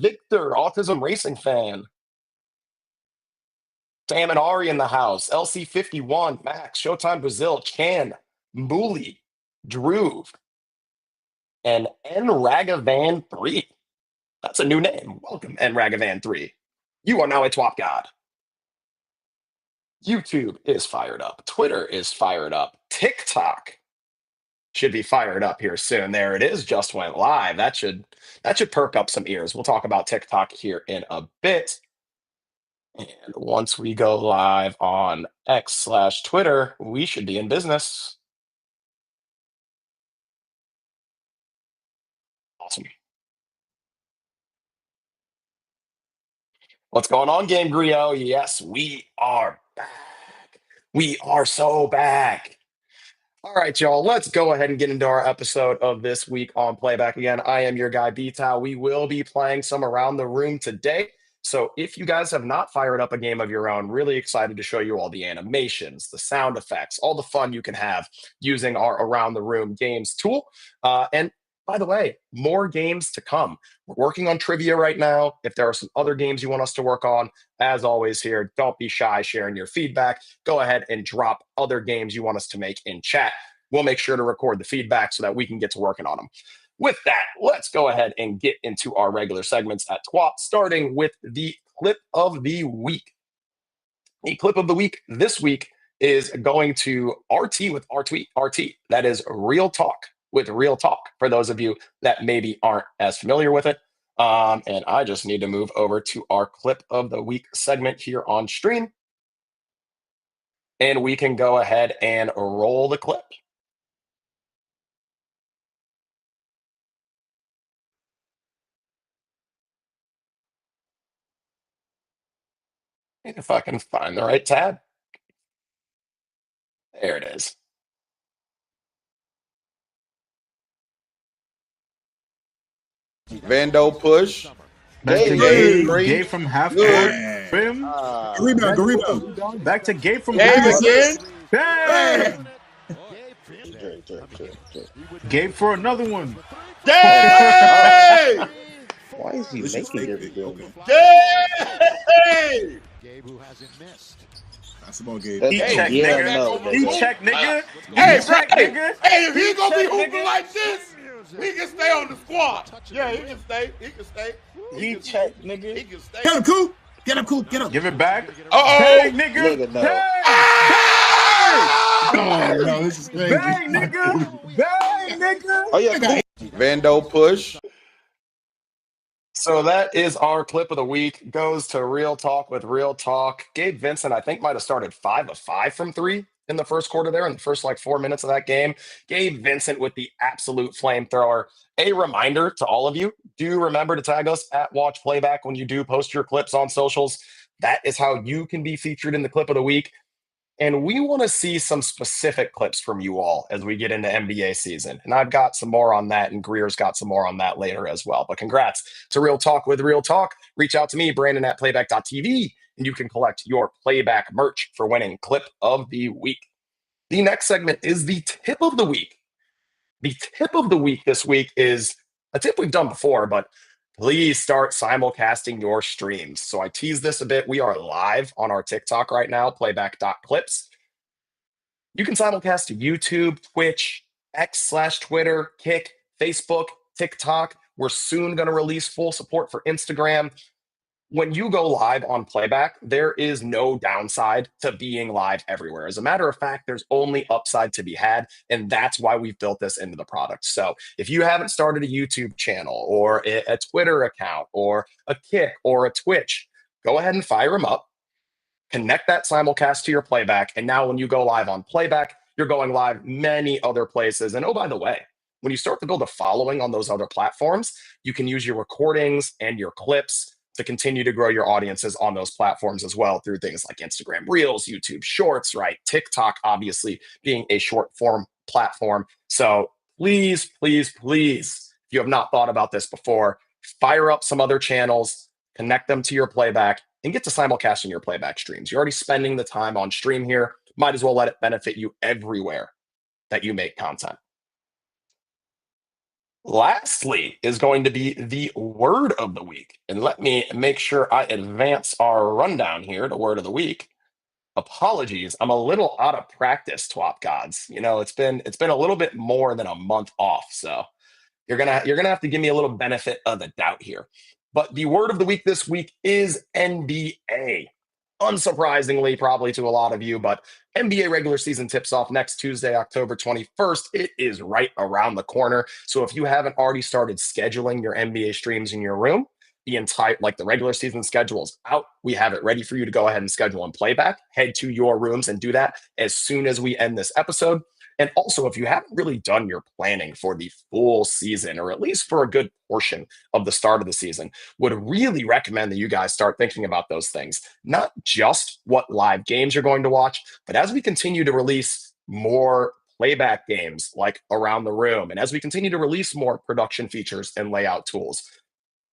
Victor, Autism Racing Fan. Sam and Ari in the house. LC51, Max, Showtime Brazil, Chan, Mooley, Drew, and N Ragavan 3. That's a new name. Welcome, N Ragavan 3. You are now a TWOP god. YouTube is fired up. Twitter is fired up. TikTok should be fired up here soon. There it is. Just went live. That should perk up some ears. We'll talk about TikTok here in a bit. And once we go live on X/Twitter, we should be in business. Awesome. What's going on, Game Griot? Yes, we are back. We are so back. All right, y'all, let's go ahead and get into our episode of this week on Playback. Again, I am your guy, BTow. We will be playing some around the room today. So if you guys have not fired up a game of your own, really excited to show you all the animations, the sound effects, all the fun you can have using our Around the Room games tool. And by the way, more games to come. We're working on trivia right now. If there are some other games you want us to work on, as always here, don't be shy sharing your feedback. Go ahead and drop other games you want us to make in chat. We'll make sure to record the feedback so that we can get to working on them. With that, let's go ahead and get into our regular segments at TWOP, starting with the clip of the week. The clip of the week this week is going to RT with RT. That is Real Talk with Real Talk, for those of you that maybe aren't as familiar with it. And I just need to move over to our clip of the week segment here on stream. And we can go ahead and roll the clip. If I can find the right tab. There it is. Vando push. Back to Gabe. Gabe from half Good. court. Rim. Rebound, go rebound. Back to Gabe from Gabe half again. Bang! Gabe for another one. Gabe! Why is he This is making fake. this Okay. Gabe! Gabe, who hasn't missed. That's about Gabe. That's He Hey, check, yeah, nigga. no. He check, nigga. Hey, He check, Frank. nigga. Hey, if he's gonna be check, hooping nigga. like this, he can stay on the squad. Yeah, he can stay. He can stay. He check, nigga. He can stay. Get him, Coop. Get him, Coop. Get him. Give it back. Uh-oh. Bang, nigga. Nigga, no. Bang. Oh, no, this is crazy. Bang, nigga. Bang, nigga. Oh, yeah, Coop. Vando push. So that is our clip of the week. Goes to Real Talk with Real Talk. Gabe Vincent, I think, might have started 5 of 5 from 3 in the first quarter there, in the first 4 minutes of that game. Gabe Vincent with the absolute flamethrower. A reminder to all of you, do remember to tag us at Watch Playback when you do post your clips on socials. That is how you can be featured in the clip of the week. And we want to see some specific clips from you all as we get into NBA season. And I've got some more on that, and Greer's got some more on that later as well. But congrats to Real Talk with Real Talk. Reach out to me, Brandon at playback.tv, and you can collect your Playback merch for winning Clip of the Week. The next segment is the Tip of the Week. The Tip of the Week this week is a tip we've done before, but please start simulcasting your streams. So I teased this a bit. We are live on our TikTok right now, playback.clips. You can simulcast to YouTube, Twitch, X/Twitter, Kick, Facebook, TikTok. We're soon going to release full support for Instagram. When you go live on Playback, there is no downside to being live everywhere. As a matter of fact, there's only upside to be had, and that's why we've built this into the product. So if you haven't started a YouTube channel or a Twitter account or a Kick or a Twitch, go ahead and fire them up, connect that simulcast to your Playback, and now when you go live on Playback, you're going live many other places. And oh, by the way, when you start to build a following on those other platforms, you can use your recordings and your clips to continue to grow your audiences on those platforms as well through things like Instagram Reels, YouTube Shorts, right? TikTok, obviously, being a short form platform. So please, please, please, if you have not thought about this before, fire up some other channels, connect them to your Playback, and get to simulcasting your Playback streams. You're already spending the time on stream here. Might as well let it benefit you everywhere that you make content. Lastly is going to be the word of the week. And let me make sure I advance our rundown here to word of the week. Apologies, I'm a little out of practice, TWOP gods. It's been a little bit more than a month off, so you're gonna have to give me a little benefit of the doubt here. But the word of the week this week is NBA. Unsurprisingly, probably to a lot of you, but NBA regular season tips off next Tuesday, October 21st. It is right around the corner. So if you haven't already started scheduling your NBA streams in your room, the regular season schedule is out. We have it ready for you to go ahead and schedule and playback. Head to your rooms and do that as soon as we end this episode. And also, if you haven't really done your planning for the full season, or at least for a good portion of the start of the season, would really recommend that you guys start thinking about those things. Not just what live games you're going to watch, but as we continue to release more playback games like Around the Room, and as we continue to release more production features and layout tools,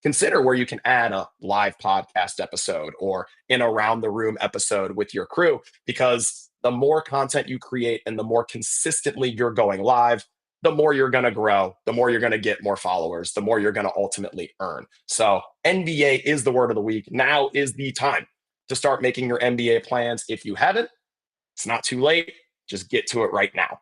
consider where you can add a live podcast episode or an Around the Room episode with your crew, because the more content you create and the more consistently you're going live, the more you're going to grow, the more you're going to get more followers, the more you're going to ultimately earn. So NBA is the word of the week. Now is the time to start making your NBA plans. If you haven't, it's not too late. Just get to it right now.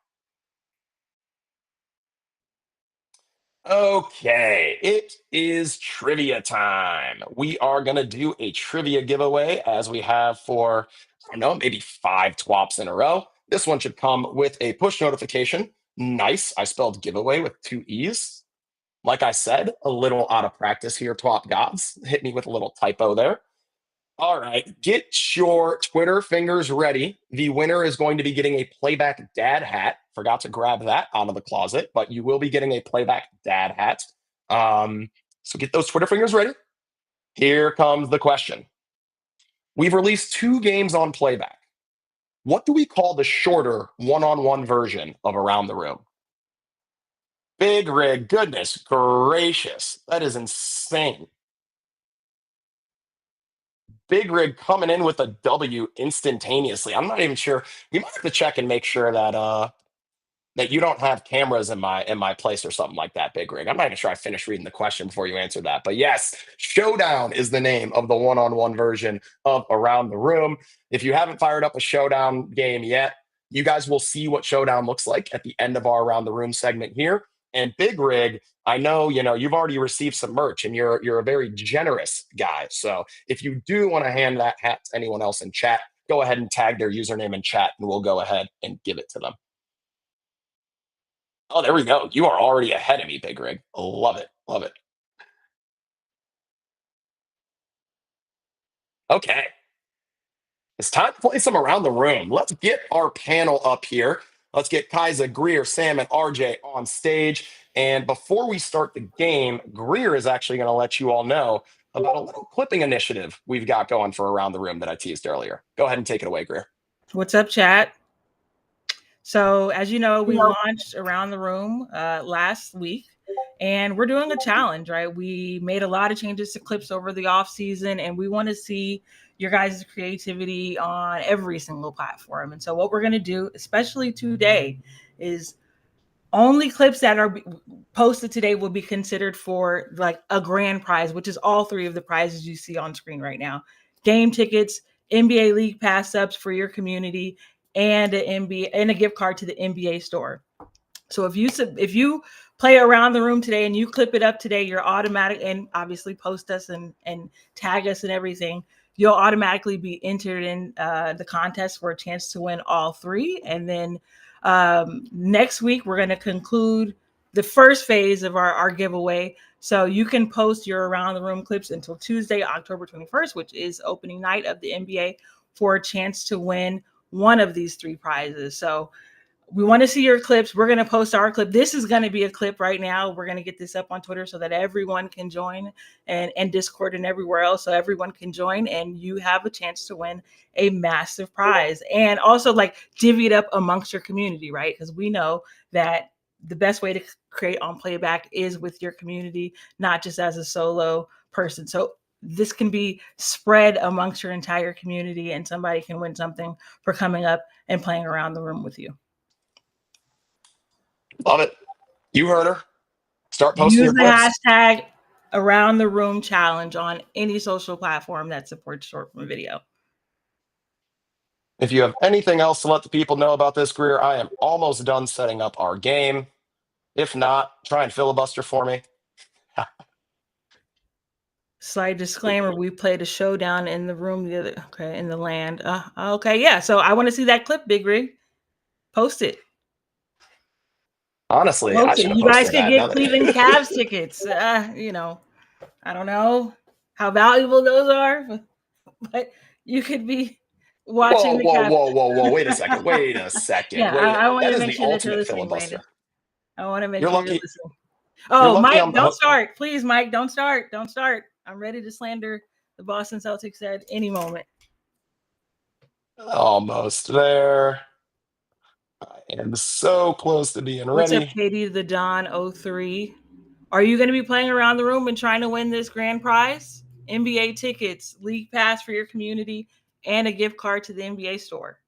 Okay, it is trivia time. We are going to do a trivia giveaway as we have for, I don't know, maybe 5 TWOPs in a row. This one should come with a push notification. Nice. I spelled giveaway with 2 E's. Like I said, a little out of practice here, TWOP gods. Hit me with a little typo there. All right, get your Twitter fingers ready. The winner is going to be getting a Playback Dad hat. Forgot to grab that out of the closet, but you will be getting a Playback Dad hat. So get those Twitter fingers ready. Here comes the question. We've released 2 games on Playback. What do we call the shorter one-on-one version of Around the Room? Big Rig, goodness gracious. That is insane. Big Rig coming in with a W instantaneously. I'm not even sure. We might have to check and make sure that you don't have cameras in my place or something like that, Big Rig. I'm not even sure I finished reading the question before you answered that. But yes, Showdown is the name of the one-on-one version of Around the Room. If you haven't fired up a Showdown game yet, you guys will see what Showdown looks like at the end of our Around the Room segment here. And Big Rig, I know, you've already received some merch and you're a very generous guy. So if you do want to hand that hat to anyone else in chat, go ahead and tag their username in chat and we'll go ahead and give it to them. Oh, there we go. You are already ahead of me, Big Rig. Love it. Love it. Okay. It's time to play some Around the Room. Let's get our panel up here. Let's get Kyza, Greer, Sam, and RJ on stage. And before we start the game, Greer is actually going to let you all know about a little clipping initiative we've got going for Around the Room that I teased earlier. Go ahead and take it away, Greer. What's up, chat? So, as you know, we launched Around the Room last week, and we're doing a challenge, right? We made a lot of changes to clips over the off season, and we want to see your guys' creativity on every single platform. And so what we're going to do, especially today, is only clips that are posted today will be considered for like a grand prize, which is all 3 of the prizes you see on screen right now: game tickets, NBA League pass ups for your community, and a gift card to the NBA store. So if you play Around the Room today and you clip it up today, you're automatic, and obviously post us and tag us and everything, you'll automatically be entered in the contest for a chance to win all 3. And then next week, we're going to conclude the first phase of our giveaway. So you can post your Around the Room clips until Tuesday, October 21st, which is opening night of the NBA, for a chance to win one of these 3 prizes. So we want to see your clips. We're going to post our clip. This is going to be a clip right now. We're going to get this up on Twitter so that everyone can join, and Discord and everywhere else, so everyone can join, and you have a chance to win a massive prize. And also, like, divvy it up amongst your community, right? Because we know that the best way to create on Playback is with your community, not just as a solo person. So this can be spread amongst your entire community, and somebody can win something for coming up and playing Around the Room with you. Love it. You heard her. Start posting Use your the clips. hashtag Around the Room Challenge on any social platform that supports short form video. If you have anything else to let the people know about this, Greer, I am almost done setting up our game. If not, try and filibuster for me. Slight disclaimer: we played a showdown in the room the other, in the land. Okay, yeah. So I want to see that clip, Big Rig. Post it. Honestly, I Post should it. have You guys posted could that. get Cleveland Cavs tickets. I don't know how valuable those are, but you could be watching the Cavs. Whoa. Wait a second. Yeah, I want That to is make the sure that you're ultimate listening, Brandon. filibuster. I want to make You're sure you're lucky. listening. You're Oh, lucky Mike, I'm don't start. Please, Mike, don't start. Don't start. I'm ready to slander the Boston Celtics at any moment. almost there. I am so close to being What's up, ready. Katie the Don 03? Are you going to be playing around the room and trying to win this grand prize? NBA tickets, league pass for your community, and a gift card to the NBA store.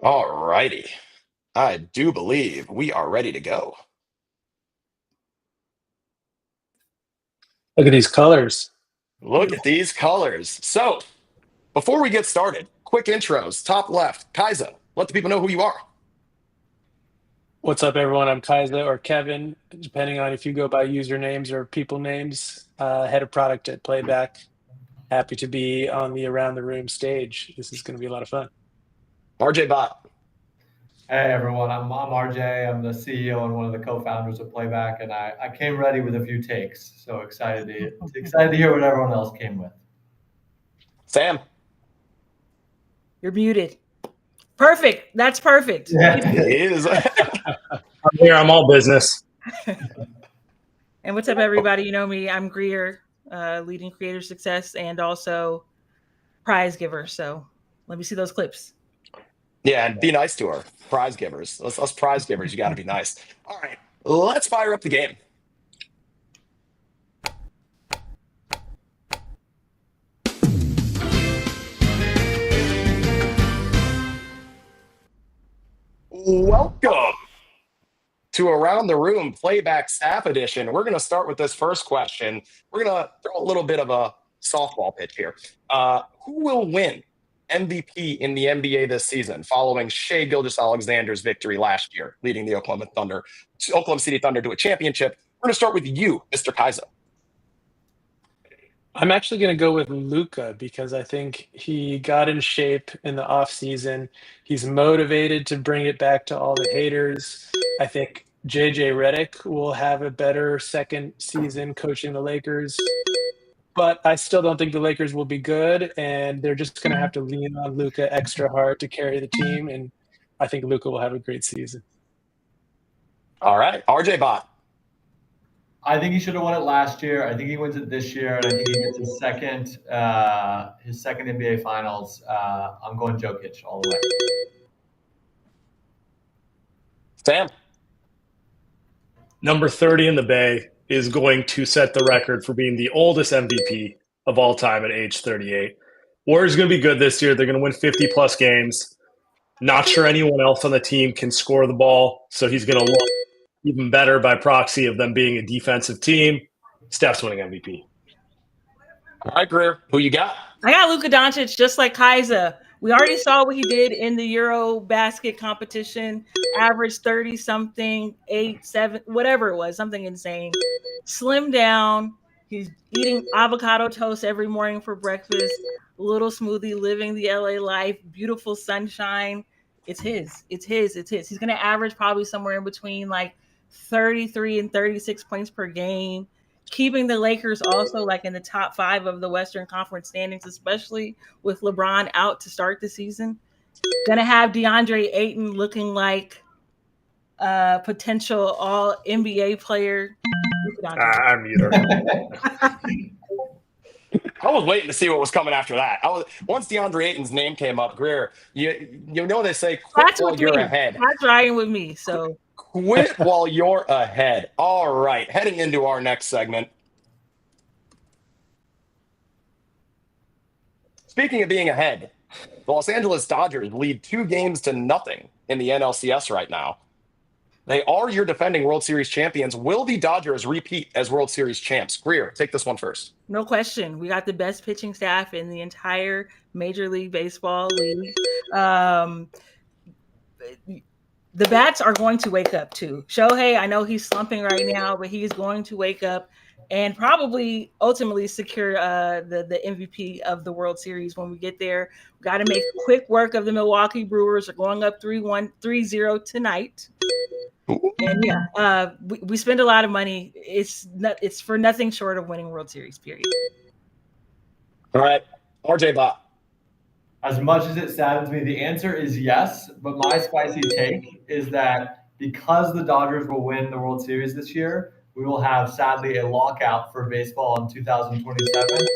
All righty. I do believe we are ready to go. Look at these colors. Look at these colors. So, before we get started, quick intros. Top left, Kyza. Let the people know who you are. What's up, everyone? I'm Kyza or Kevin, depending on if you go by usernames or people names. Head of product at Playback. Happy to be on the Around the Room stage. This is going to be a lot of fun. RJ Bot. Hey everyone, I'm RJ. I'm the CEO and one of the co-founders of Playback, and I came ready with a few takes. So excited to hear what everyone else came with. Sam. You're muted. Perfect. That's perfect. Yeah. He is. I'm here. I'm all business. And what's up, everybody? You know me. I'm Greer, leading creator success and also prize giver. So let me see those clips. Yeah, and be nice to her. Prize givers. Us prize givers, you got to be nice. All right, let's fire up the game. Welcome to Around the Room Playback Staff Edition. We're going to start with this first question. We're going to throw a little bit of a softball pitch here. Who will win MVP in the NBA this season following Shai Gilgeous-Alexander's victory last year, leading the Oklahoma City Thunder to a championship? We're going to start with you, Mr. Kyza. I'm actually going to go with Luka because I think he got in shape in the offseason. He's motivated to bring it back to all the haters. I think JJ Redick will have a better second season coaching the Lakers. But I still don't think the Lakers will be good, and they're just going to have to lean on Luka extra hard to carry the team. And I think Luka will have a great season. All right, RJ Bot. I think he should have won it last year. I think he wins it this year, and I think he gets his second NBA Finals. I'm going Jokic all the way. Sam. Number 30 in the Bay is going to set the record for being the oldest MVP of all time at age 38. Warriors are going to be good this year. They're going to win 50-plus games. Not sure anyone else on the team can score the ball, so he's going to look even better by proxy of them being a defensive team. Steph's winning MVP. All right, Greer, who you got? I got Luka Doncic, just like Kyza. We already saw what he did in the Euro basket competition. Averaged 30-something, 8, 7, whatever it was, something insane. Slim down. He's eating avocado toast every morning for breakfast. Little smoothie, living the LA life. Beautiful sunshine. It's his. It's his. It's his. He's going to average probably somewhere in between like 33 and 36 points per game. Keeping the Lakers also like in the top 5 of the Western Conference standings, especially with LeBron out to start the season. Gonna have DeAndre Ayton looking like a potential all NBA player. I'm muter. I was waiting to see what was coming after that. Once DeAndre Ayton's name came up, Greer, you know they say quit That's while with you're me. ahead. That's riding with me. So Quit while you're ahead. All right, heading into our next segment. Speaking of being ahead, The Los Angeles Dodgers lead 2-0 in the NLCS right now. They are your defending World Series champions. Will the Dodgers repeat as World Series champs? Greer, take this one first. No question. We got the best pitching staff in the entire Major League Baseball league. The bats are going to wake up too. Shohei, I know he's slumping right now, but he's going to wake up and probably ultimately secure the MVP of the World Series when we get there. We got to make quick work of the Milwaukee Brewers. Are going up 3-0 tonight. And yeah, we spend a lot of money. It's for nothing short of winning World Series, period. All right, RJ Bot. As much as it saddens me, the answer is yes. But my spicy take is that because the Dodgers will win the World Series this year, we will have, sadly, a lockout for baseball in 2027 and a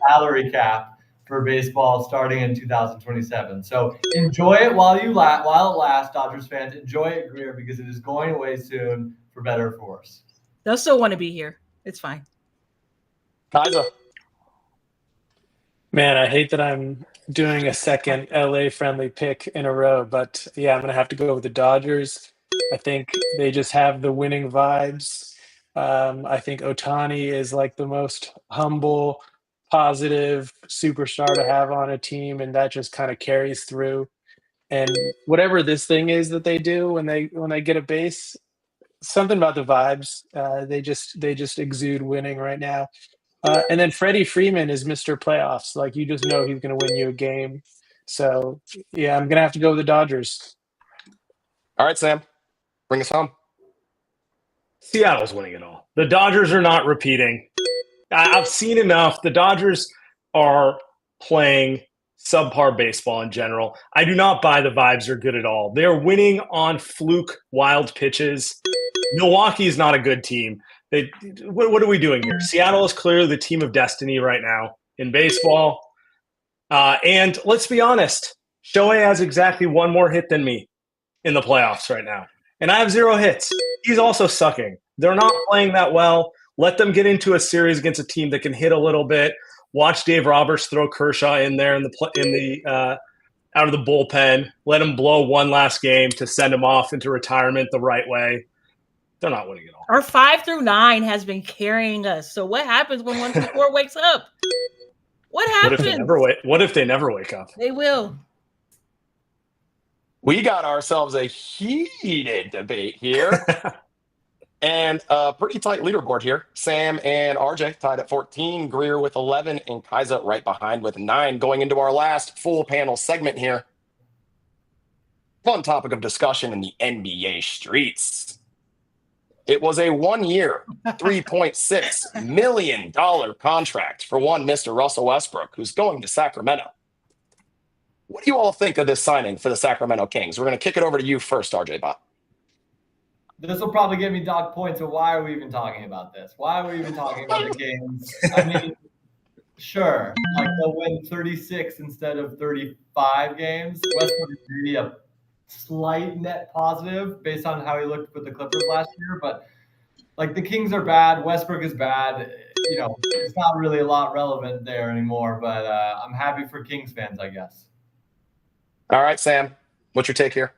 salary cap for baseball starting in 2027. So enjoy it while it lasts, Dodgers fans. Enjoy it, Greer, because it is going away soon, for better or for worse. They'll still want to be here. It's fine. Kyza. Man, I hate that I'm doing a second LA-friendly pick in a row, but yeah, I'm going to have to go with the Dodgers. I think they just have the winning vibes. I think Ohtani is like the most humble, positive superstar to have on a team, and that just kind of carries through. And whatever this thing is that they do when they get a base, something about the vibes. They just exude winning right now. And then Freddie Freeman is Mr. Playoffs. Like, you just know he's going to win you a game. So yeah, I'm going to have to go with the Dodgers. All right, Sam, bring us home. Seattle's winning it all. The Dodgers are not repeating. I've seen enough. The Dodgers are playing subpar baseball in general. I do not buy the vibes are good at all. They're winning on fluke wild pitches. Milwaukee is not a good team. What are we doing here? Seattle is clearly the team of destiny right now in baseball. And let's be honest, Shohei has exactly one more hit than me in the playoffs right now. And I have 0 hits. He's also sucking. They're not playing that well. Let them get into a series against a team that can hit a little bit. Watch Dave Roberts throw Kershaw in there out of the bullpen. Let him blow one last game to send him off into retirement the right way. They're not winning it all. Our 5 through 9 has been carrying us. So what happens when 1 through 4 wakes up? What happens? What if they never wake up? They will. We got ourselves a heated debate here. And a pretty tight leaderboard here. Sam and RJ tied at 14, Greer with 11, and Kyza right behind with 9. Going into our last full panel segment here. Fun topic of discussion in the NBA streets. It was a 1-year, $3.6 million contract for one Mr. Russell Westbrook, who's going to Sacramento. What do you all think of this signing for the Sacramento Kings? We're going to kick it over to you first, RJ Bot. This will probably give me dog points. So why are we even talking about this? Why are we even talking about the Kings? I mean, sure, like they'll win 36 instead of 35 games. Westbrook is maybe a slight net positive based on how he looked with the Clippers last year, but like the Kings are bad, Westbrook is bad. You know, it's not really a lot relevant there anymore. But I'm happy for Kings fans, I guess. All right, Sam, what's your take here?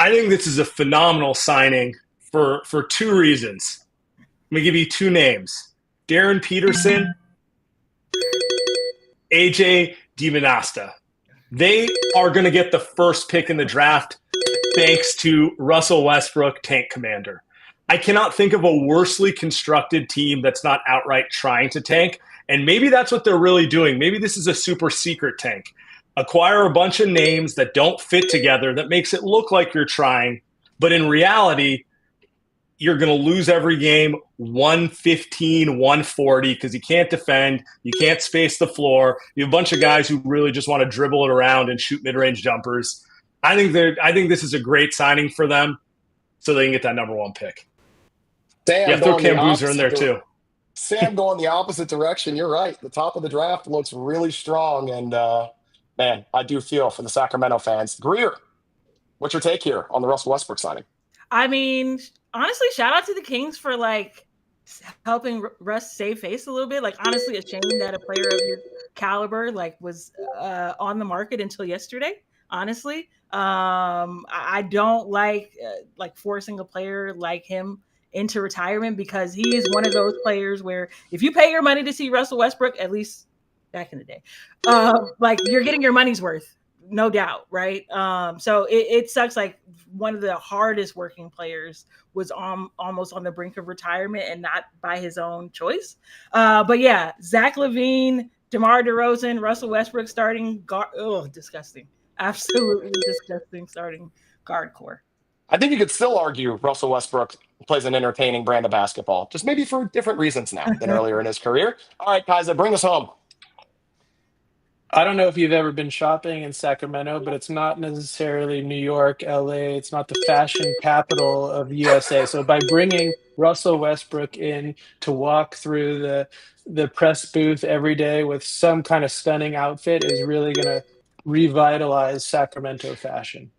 I think this is a phenomenal signing for 2 reasons. Let me give you 2 names. Darren Peterson, AJ DiManasta. They are going to get the first pick in the draft thanks to Russell Westbrook, tank commander. I cannot think of a worsely constructed team that's not outright trying to tank, and maybe that's what they're really doing. Maybe this is a super secret tank. Acquire a bunch of names that don't fit together that makes it look like you're trying, but in reality, you're going to lose every game 115, 140 because you can't defend, you can't space the floor. You have a bunch of guys who really just want to dribble it around and shoot mid-range jumpers. I think this is a great signing for them so they can get that number 1 pick. Sam, throw Cam Boozer in there too. Sam going the opposite direction. You're right. The top of the draft looks really strong, and man, I do feel for the Sacramento fans. Greer, what's your take here on the Russell Westbrook signing? I mean, honestly, shout out to the Kings for like helping Russ save face a little bit. Like, honestly, a shame that a player of his caliber was on the market until yesterday. Honestly, I don't like forcing a player like him into retirement, because he is one of those players where if you pay your money to see Russell Westbrook, at least back in the day, like, you're getting your money's worth, no doubt, right? So it sucks. Like, one of the hardest working players was almost on the brink of retirement, and not by his own choice. But yeah, Zach LaVine, DeMar DeRozan, Russell Westbrook starting guard. Oh, disgusting. Absolutely disgusting starting guard core. I think you could still argue Russell Westbrook plays an entertaining brand of basketball, just maybe for different reasons now than earlier in his career. All right, Kyza, bring us home. I don't know if you've ever been shopping in Sacramento, but it's not necessarily New York, LA. It's not the fashion capital of the USA. So by bringing Russell Westbrook in to walk through the press booth every day with some kind of stunning outfit is really going to revitalize Sacramento fashion.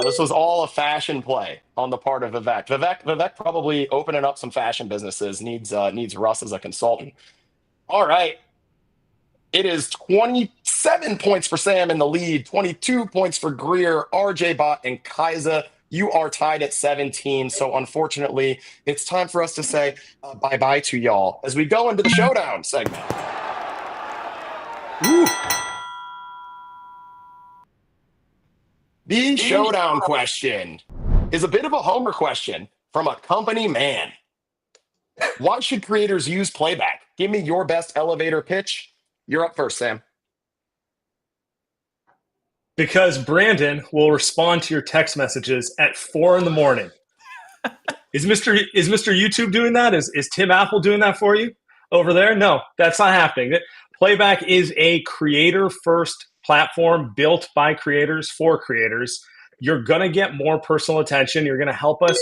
This was all a fashion play on the part of Vivek. Vivek probably opening up some fashion businesses, needs Russ as a consultant. All right. It is 27 points for Sam in the lead, 22 points for Greer, RJ Bott, and Kyza. You are tied at 17. So unfortunately, it's time for us to say bye-bye to y'all as we go into the showdown segment. Woo. The showdown question is a bit of a homer question from a company man. Why should creators use Playback? Give me your best elevator pitch. You're up first, Sam. Because Brandon will respond to your text messages at 4 a.m. Is Mr. YouTube doing that? Is Tim Apple doing that for you over there? No, that's not happening. Playback is a creator-first platform built by creators for creators. You're going to get more personal attention. You're going to help us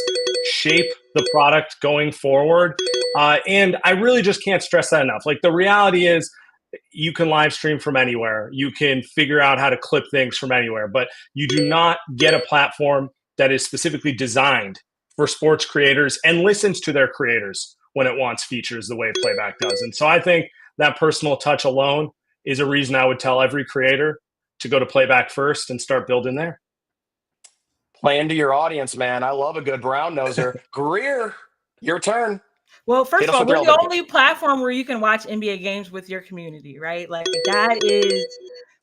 shape the product going forward. And I really just can't stress that enough. Like, the reality is, you can live stream from anywhere. You can figure out how to clip things from anywhere, but you do not get a platform that is specifically designed for sports creators and listens to their creators when it wants features the way Playback does. And so I think that personal touch alone is a reason I would tell every creator to go to Playback first and start building there. Play into your audience, man. I love a good brown noser. Greer, your turn. Well, first of all, we're the only platform where you can watch NBA games with your community, right? Like, that is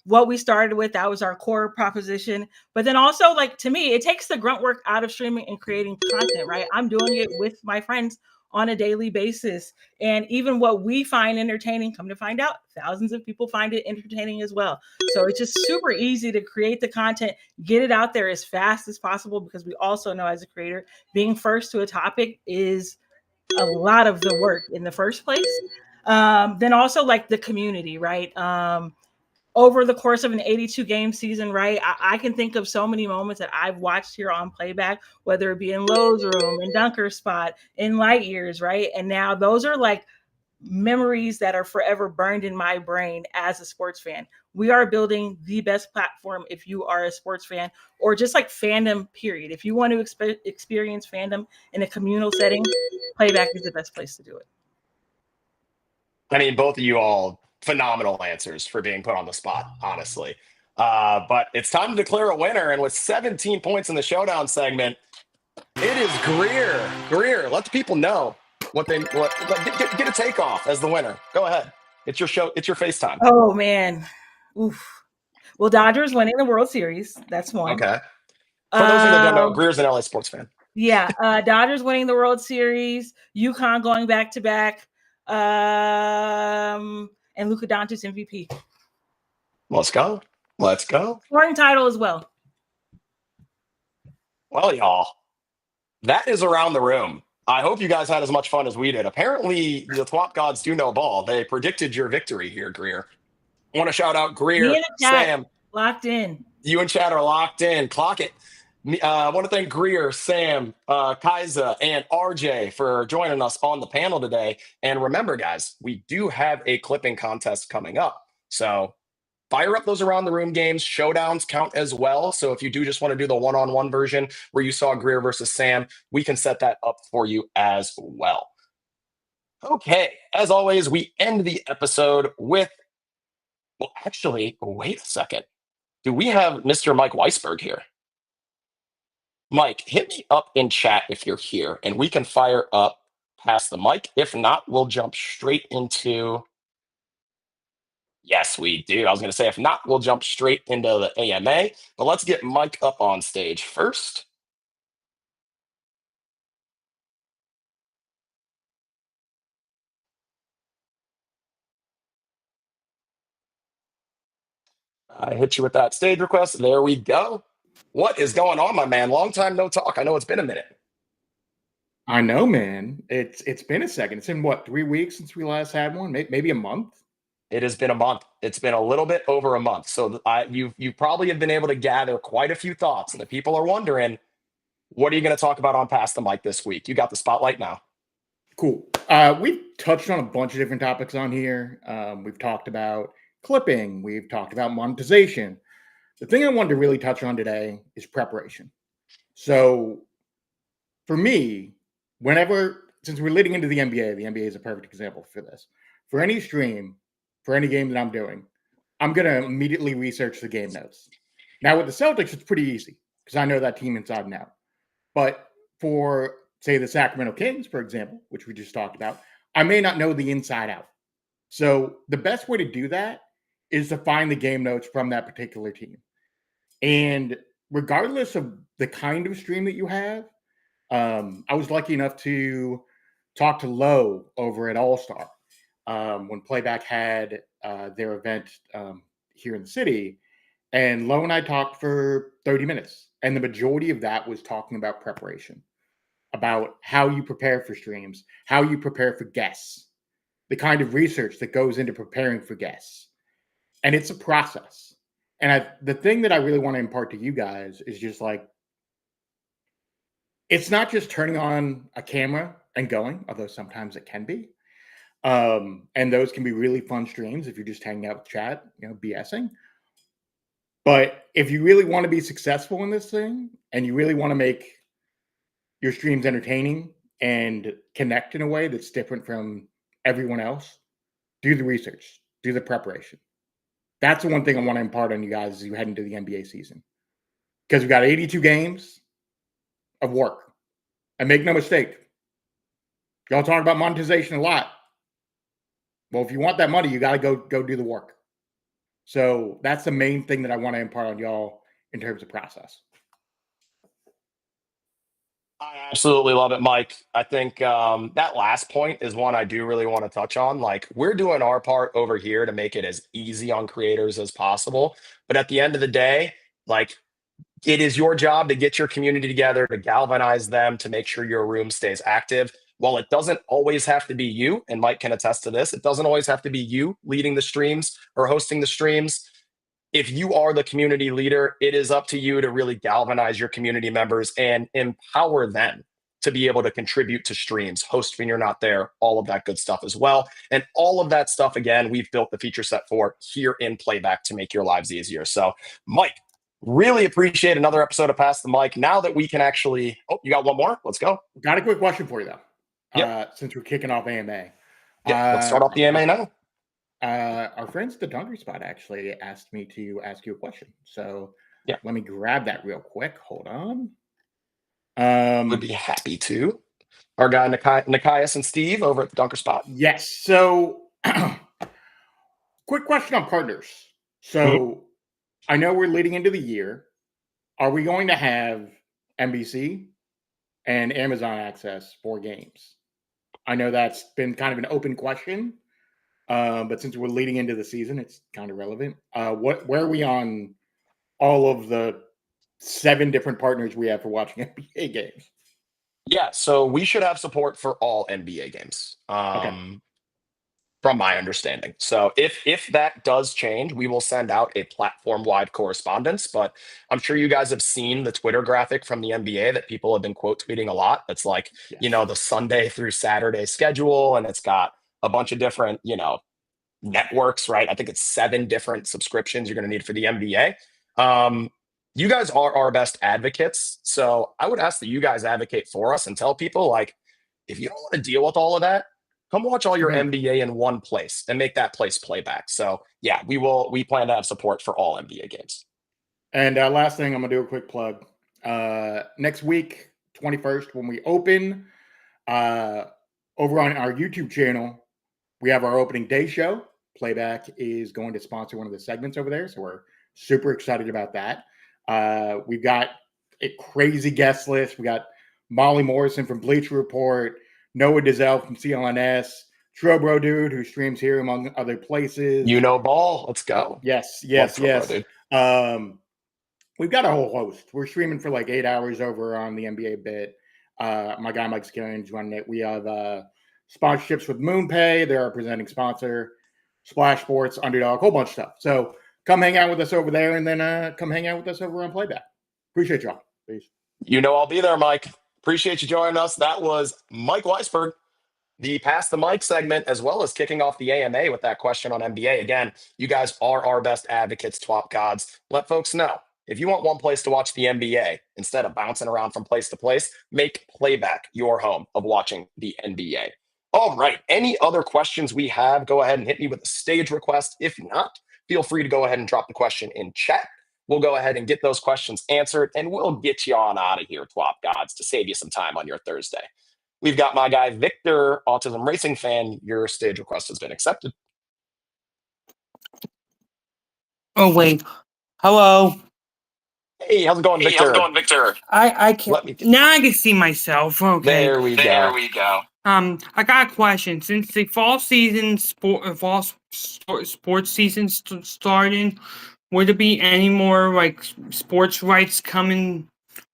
what we started with. That was our core proposition. But then also, like, to me, it takes the grunt work out of streaming and creating content, right? I'm doing it with my friends on a daily basis. And even what we find entertaining, come to find out, thousands of people find it entertaining as well. So it's just super easy to create the content, get it out there as fast as possible, because we also know, as a creator, being first to a topic is a lot of the work in the first place. Then also, like, the community, right? Over the course of an 82 game season, right? I can think of so many moments that I've watched here on Playback, whether it be in Lowe's Room, in Dunker Spot, in Light Years, right? And now those are like memories that are forever burned in my brain as a sports fan. We are building the best platform if you are a sports fan, or just like fandom, period. If you want to experience fandom in a communal setting, Playback is the best place to do it. I mean, both of you all phenomenal answers for being put on the spot, honestly. But it's time to declare a winner. And with 17 points in the showdown segment, it is Greer. Greer, let the people know get a takeoff as the winner. Go ahead. It's your show. It's your FaceTime. Oh, man. Oof. Well, Dodgers winning the World Series. That's one. Okay. For those of you that don't know, Greer's an LA sports fan. Yeah. Dodgers winning the World Series. UConn going back-to-back. And Luka Doncic MVP. Let's go. Scoring title as well. Well, y'all, that is around the room. I hope you guys had as much fun as we did. Apparently, the TWOP gods do know ball. They predicted your victory here, Greer. I want to shout out Greer, Sam. Locked in. You and Chad are locked in. Clock it. I want to thank Greer, Sam, Kyza, and RJ for joining us on the panel today. And remember, guys, we do have a clipping contest coming up. So fire up those around the room games. Showdowns count as well. So if you do just want to do the one-on-one version where you saw Greer versus Sam, we can set that up for you as well. Okay, as always, we end the episode with. Well, actually, wait a second. Do we have Mr. Mike Weisberg here? Mike, hit me up in chat if you're here, and we can fire up past the mic. If not, we'll jump straight into. Yes, we do. I was going to say, if not, we'll jump straight into the AMA. But let's get Mike up on stage first. I hit you with that stage request. There we go. What is going on, my man? Long time no talk. I know it's been a minute. I know, man. It's been a second. It's been what, 3 weeks since we last had one? Maybe a month. It has been a month. It's been a little bit over a month. So you probably have been able to gather quite a few thoughts. And the people are wondering, what are you going to talk about on Past the Mic this week? You got the spotlight now. Cool. We've touched on a bunch of different topics on here. We've talked about clipping. We've talked about monetization. The thing I wanted to really touch on today is preparation. So for me, since we're leading into the NBA is a perfect example for this. For any stream, for any game that I'm doing, I'm going to immediately research the game notes. Now with the Celtics, it's pretty easy because I know that team inside and out. But for, say, the Sacramento Kings, for example, which we just talked about, I may not know the inside out. So the best way to do that is to find the game notes from that particular team. And regardless of the kind of stream that you have, I was lucky enough to talk to Lowe over at All Star when Playback had their event here in the city. And Lowe and I talked for 30 minutes. And the majority of that was talking about preparation, about how you prepare for streams, how you prepare for guests, the kind of research that goes into preparing for guests. And it's a process. And the thing that I really want to impart to you guys is just like, it's not just turning on a camera and going, although sometimes it can be. And those can be really fun streams if you're just hanging out with chat, BSing. But if you really want to be successful in this thing and you really want to make your streams entertaining and connect in a way that's different from everyone else, do the research, do the preparation. That's the one thing I want to impart on you guys as you head into the NBA season. Because we've got 82 games of work. And make no mistake, y'all talk about monetization a lot. Well, if you want that money, you got to go do the work. So that's the main thing that I want to impart on y'all in terms of process. I absolutely love it, Mike. I think that last point is one I do really want to touch on. Like, we're doing our part over here to make it as easy on creators as possible. But at the end of the day, like, it is your job to get your community together, to galvanize them, to make sure your room stays active. While it doesn't always have to be you, and Mike can attest to this, it doesn't always have to be you leading the streams or hosting the streams. If you are the community leader, it is up to you to really galvanize your community members and empower them to be able to contribute to streams, host when you're not there, all of that good stuff as well. And all of that stuff, again, we've built the feature set for here in Playback to make your lives easier. So, Mike, really appreciate another episode of Pass the Mic. Now that we can actually, you got one more? Let's go. Got a quick question for you, though. Yep. Since we're kicking off AMA. Yeah, let's start off the AMA now. Our friends at the Dunker Spot actually asked me to ask you a question. So let me grab that real quick. Hold on. Would be happy to. Our guy, Nikias and Steve over at the Dunker Spot. Yes. So quick question on partners. So I know we're leading into the year. Are we going to have NBC and Amazon access for games? I know that's been kind of an open question. But since we're leading into the season, it's kind of relevant. Where are we on all of the 7 different partners we have for watching NBA games? Yeah, so we should have support for all NBA games, from my understanding. So if that does change, we will send out a platform-wide correspondence. But I'm sure you guys have seen the Twitter graphic from the NBA that people have been quote tweeting a lot. It's like, the Sunday through Saturday schedule, and it's got a bunch of different, networks, right? I think it's 7 different subscriptions you're going to need for the NBA. You guys are our best advocates. So I would ask that you guys advocate for us and tell people, like, if you don't want to deal with all of that, come watch all your Okay. NBA in one place and make that place Playback. So yeah, we plan to have support for all NBA games. And last thing, I'm gonna do a quick plug. Next week, 21st, when we open, over on our YouTube channel, we have our opening day show. Playback is going to sponsor one of the segments over there, so we're super excited about that. We've got a crazy guest list. We got Molly Morrison from Bleacher Report, Noah Dizelle from CLNS, Trobro Dude, who streams here among other places. You know ball. Let's go. Yes. Dude. We've got a whole host. We're streaming for like 8 hours over on the NBA bit. My guy Mike Skillion's running it. We have sponsorships with MoonPay. They're our presenting sponsor. Splash Sports, Underdog, whole bunch of stuff. So come hang out with us over there, and then come hang out with us over on Playback. Appreciate y'all. Peace. You know I'll be there, Mike. Appreciate you joining us. That was Mike Weisberg, the Pass the Mic segment, as well as kicking off the AMA with that question on NBA. Again, you guys are our best advocates, TWOP gods. Let folks know. If you want one place to watch the NBA instead of bouncing around from place to place, make Playback your home of watching the NBA. All right. Any other questions we have, go ahead and hit me with a stage request. If not, feel free to go ahead and drop the question in chat. We'll go ahead and get those questions answered, and we'll get you on out of here, TWOP gods, to save you some time on your Thursday. We've got my guy, Victor, Autism Racing Fan. Your stage request has been accepted. Oh, wait. Hello. Hey, how's it going, Victor? I can't. Let me. Now I can see myself. Okay. There we go. I got a question. Since the fall sports season starting, would there be any more like sports rights coming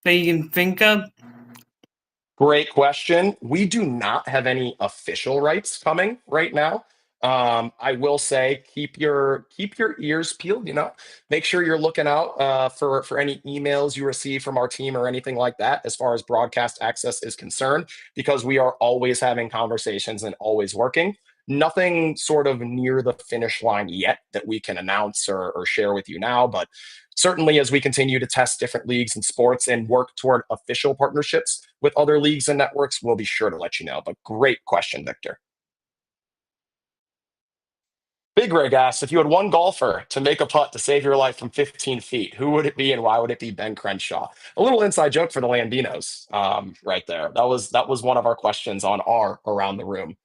that you can think of? Great question. We do not have any official rights coming right now. I will say keep your ears peeled. Make sure you're looking out for any emails you receive from our team or anything like that as far as broadcast access is concerned, because we are always having conversations and always working. Nothing sort of near the finish line yet that we can announce or share with you now, but certainly as we continue to test different leagues and sports and work toward official partnerships with other leagues and networks, we'll be sure to let you know. But great question, Victor. Big Rig asks, if you had one golfer to make a putt to save your life from 15 feet, who would it be and why would it be Ben Crenshaw? A little inside joke for the Landinos right there. That was one of our questions on our Around the Room.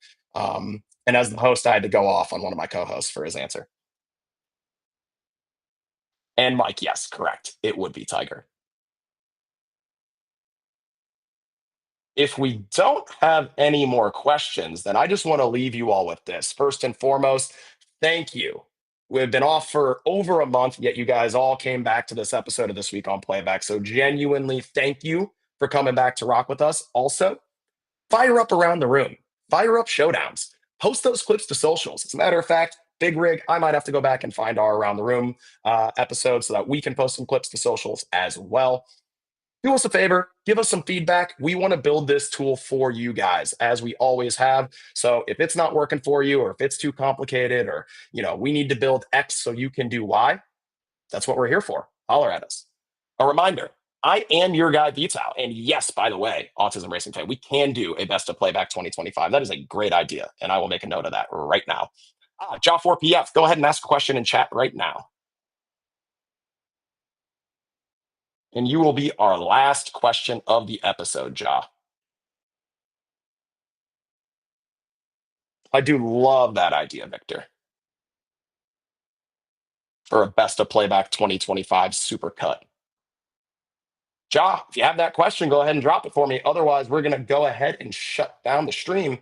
And as the host, I had to go off on one of my co-hosts for his answer. And Mike, yes, correct. It would be Tiger. If we don't have any more questions, then I just want to leave you all with this. First and foremost, thank you. We've been off for over a month, yet you guys all came back to this episode of This Week on Playback. So genuinely, thank you for coming back to rock with us. Also, fire up Around the Room. Fire up showdowns. Post those clips to socials. As a matter of fact, Big Rig, I might have to go back and find our Around the Room episode so that we can post some clips to socials as well. Do us a favor, give us some feedback. We want to build this tool for you guys, as we always have. So if it's not working for you, or if it's too complicated, or we need to build X so you can do Y, that's what we're here for. Holler at us. A reminder, I am your guy, BTow. And yes, by the way, Autism Racing Fan, we can do a Best of Playback 2025. That is a great idea, and I will make a note of that right now. Jaw4PF, go ahead and ask a question in chat right now. And you will be our last question of the episode, Jaw. I do love that idea, Victor. For a Best of Playback 2025 supercut. Jaw, if you have that question, go ahead and drop it for me. Otherwise, we're going to go ahead and shut down the stream.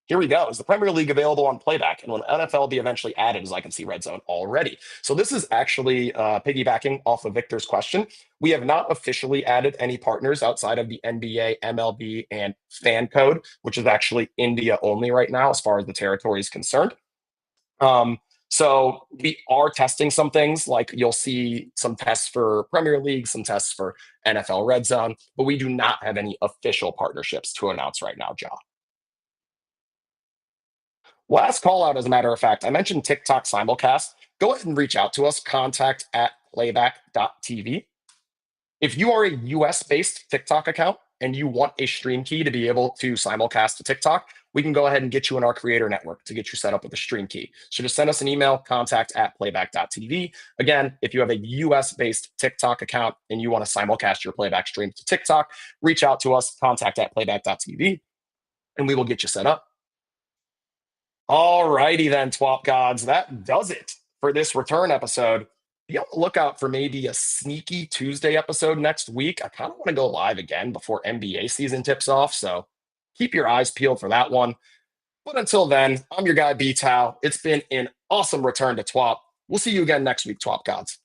Here we go. Is the Premier League available on Playback? And will NFL be eventually added, as I can see Red Zone already? So this is actually piggybacking off of Victor's question. We have not officially added any partners outside of the NBA, MLB, and Fan Code, which is actually India only right now as far as the territory is concerned. So we are testing some things, like you'll see some tests for Premier League, some tests for NFL Red Zone, but we do not have any official partnerships to announce right now, Jaw. Last call out, as a matter of fact, I mentioned TikTok simulcast. Go ahead and reach out to us, contact@playback.tv. If you are a US-based TikTok account and you want a stream key to be able to simulcast to TikTok, we can go ahead and get you in our creator network to get you set up with a stream key. So just send us an email, contact@playback.tv. Again, if you have a US-based TikTok account and you want to simulcast your Playback stream to TikTok, reach out to us, contact@playback.tv, and we will get you set up. All righty then, TWOP gods. That does it for this return episode. Be on the lookout for maybe a sneaky Tuesday episode next week. I kind of want to go live again before NBA season tips off, so keep your eyes peeled for that one. But until then, I'm your guy, BTow. It's been an awesome return to TWOP. We'll see you again next week, TWOP gods.